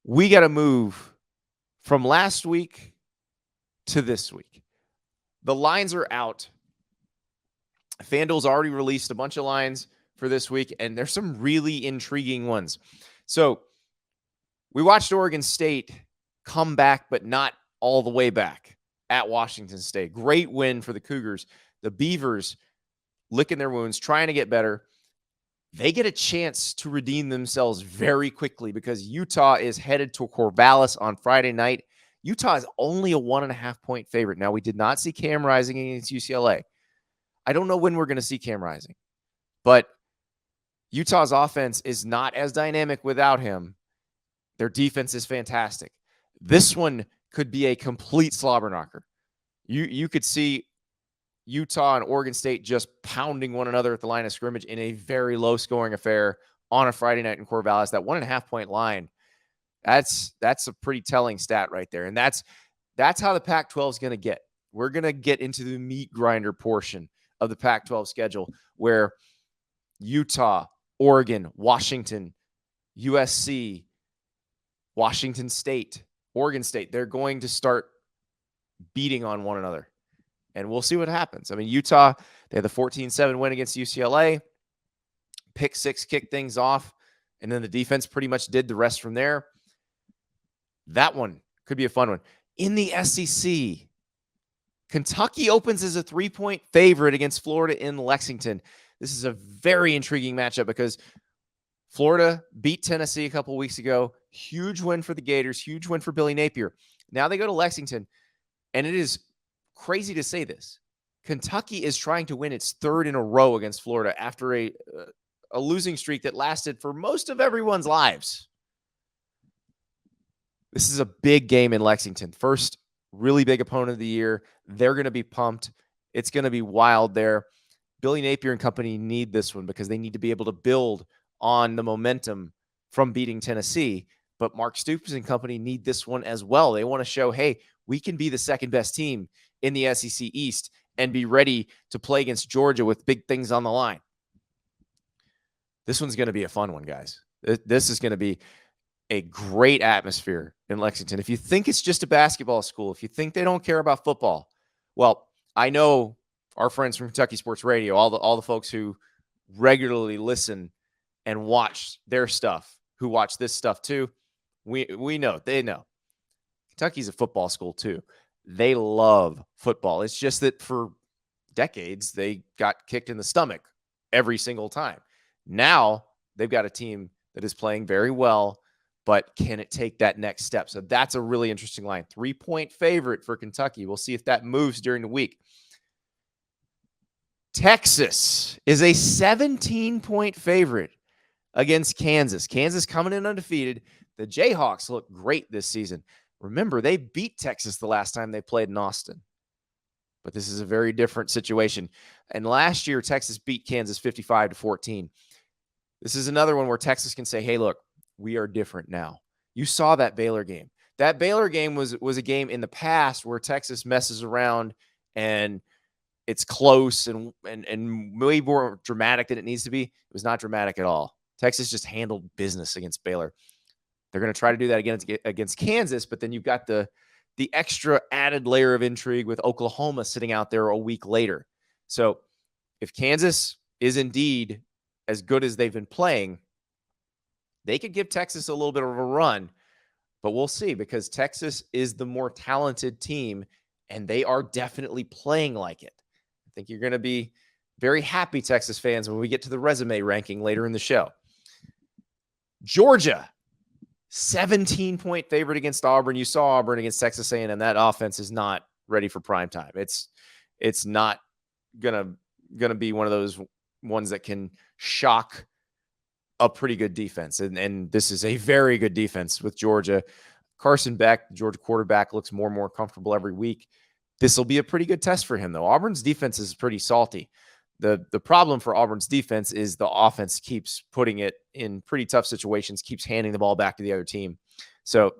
we got to move from last week to this week. The lines are out. FanDuel's already released a bunch of lines for this week, and there's some really intriguing ones. So we watched Oregon State come back, but not all the way back at Washington State. Great win for the Cougars. The Beavers licking their wounds, trying to get better. They get a chance to redeem themselves very quickly because Utah is headed to Corvallis on Friday night. Utah is only a 1.5-point favorite. Now, we did not see Cam Rising against UCLA. I don't know when we're going to see Cam Rising, but Utah's offense is not as dynamic without him. Their defense is fantastic. This one could be a complete slobber knocker. You could see Utah and Oregon State just pounding one another at the line of scrimmage in a very low-scoring affair on a Friday night in Corvallis. That 1.5-point line, that's a pretty telling stat right there. And that's how the Pac-12 is going to get. We're going to get into the meat grinder portion of the Pac-12 schedule where Utah, Oregon, Washington, USC, Washington State, Oregon State, they're going to start beating on one another. And we'll see what happens. I mean, Utah, they had the 14-7 win against UCLA. Pick six kicked things off, and then the defense pretty much did the rest from there. That one could be a fun one. In the SEC, Kentucky opens as a 3-point favorite against Florida in Lexington. This is a very intriguing matchup because Florida beat Tennessee a couple weeks ago. Huge win for the Gators, huge win for Billy Napier. Now they go to Lexington, and it is crazy to say this. Kentucky is trying to win its third in a row against Florida after a losing streak that lasted for most of everyone's lives. This is a big game in Lexington. First really big opponent of the year. They're going to be pumped. It's going to be wild there. Billy Napier and company need this one because they need to be able to build on the momentum from beating Tennessee. But Mark Stoops and company need this one as well. They want to show, hey, we can be the second best team in the SEC East and be ready to play against Georgia with big things on the line. This one's going to be a fun one, guys. This is going to be a great atmosphere in Lexington. If you think it's just a basketball school, if you think they don't care about football, well, I know our friends from Kentucky Sports Radio, all the folks who regularly listen and watch their stuff, who watch this stuff too, we know, they know. Kentucky's a football school too. They love football. It's just that for decades, they got kicked in the stomach every single time. Now they've got a team that is playing very well, but can it take that next step? So that's a really interesting line. 3-point favorite for Kentucky. We'll see if that moves during the week. Texas is a 17-point favorite against Kansas. Kansas coming in undefeated. The Jayhawks look great this season. Remember, they beat Texas the last time they played in Austin. But this is a very different situation. And last year, Texas beat Kansas 55-14. This is another one where Texas can say, hey, look, we are different now. You saw that Baylor game. That Baylor game was a game in the past where Texas messes around and it's close and way more dramatic than it needs to be. It was not dramatic at all. Texas just handled business against Baylor. They're going to try to do that again against Kansas, but then you've got the extra added layer of intrigue with Oklahoma sitting out there a week later. So if Kansas is indeed as good as they've been playing, they could give Texas a little bit of a run, but we'll see because Texas is the more talented team and they are definitely playing like it. I think you're going to be very happy, Texas fans, when we get to the resume ranking later in the show. Georgia, 17-point favorite against Auburn. You saw Auburn against Texas A&M. That offense is not ready for prime time. It's not gonna be one of those ones that can shock a pretty good defense. And this is a very good defense with Georgia. Carson Beck, the Georgia quarterback, looks more and more comfortable every week. This will be a pretty good test for him, though. Auburn's defense is pretty salty. The problem for Auburn's defense is the offense keeps putting it in pretty tough situations, keeps handing the ball back to the other team. So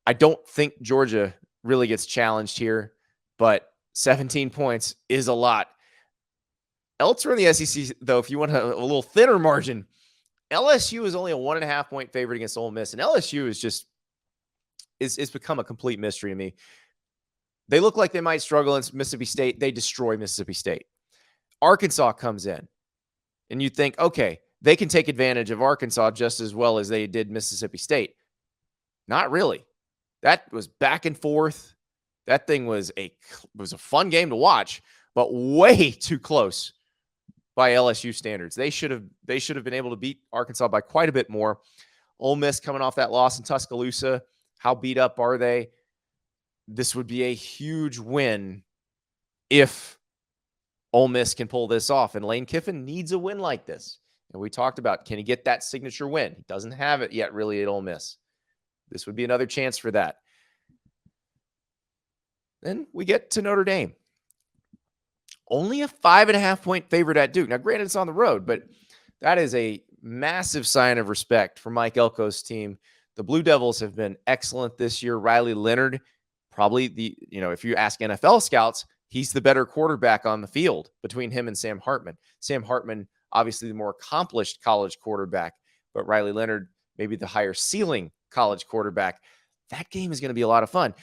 I don't think Georgia really gets challenged here, but 17 points is a lot. Elsewhere in the SEC, though, if you want a little thinner margin, LSU is only a 1.5 point favorite against Ole Miss, and LSU is just it's become a complete mystery to me. They look like they might struggle in Mississippi State. They destroy Mississippi State. Arkansas comes in, and you think, okay, they can take advantage of Arkansas just as well as they did Mississippi State. Not really. That was back and forth. That thing was a fun game to watch, but way too close by LSU standards. They should have been able to beat Arkansas by quite a bit more. Ole Miss coming off that loss in Tuscaloosa. How beat up are they? This would be a huge win if Ole Miss can pull this off. And Lane Kiffin needs a win like this. And we talked about, can he get that signature win? He doesn't have it yet really at Ole Miss. This would be another chance for that. Then we get to Notre Dame. Only a 5.5 point favorite at Duke. Now, granted, it's on the road, but that is a massive sign of respect for Mike Elko's team. The Blue Devils have been excellent this year. Riley Leonard, probably if you ask NFL scouts, he's the better quarterback on the field between him and Sam Hartman. Sam Hartman, obviously the more accomplished college quarterback, but Riley Leonard, maybe the higher ceiling college quarterback. That game is going to be a lot of fun.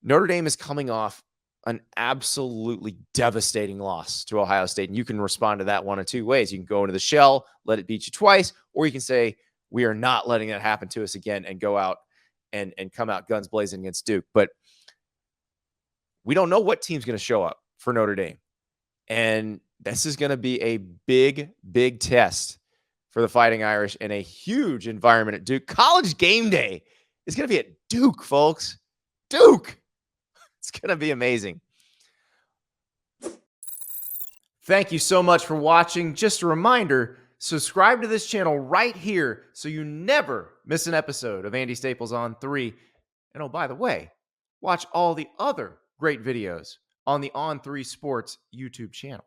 Notre Dame is coming off an absolutely devastating loss to Ohio State. And you can respond to that one of two ways. You can go into the shell, let it beat you twice, or you can say, we are not letting that happen to us again, and go out and come out guns blazing against Duke. But we don't know what team's going to show up for Notre Dame. And this is going to be a big, big test for the Fighting Irish in a huge environment at Duke. College game day is going to be at Duke, folks. Duke. It's going to be amazing. Thank you so much for watching. Just a reminder, subscribe to this channel right here so you never miss an episode of Andy Staples On 3. And oh, by the way, watch all the other great videos on the On3 Sports YouTube channel.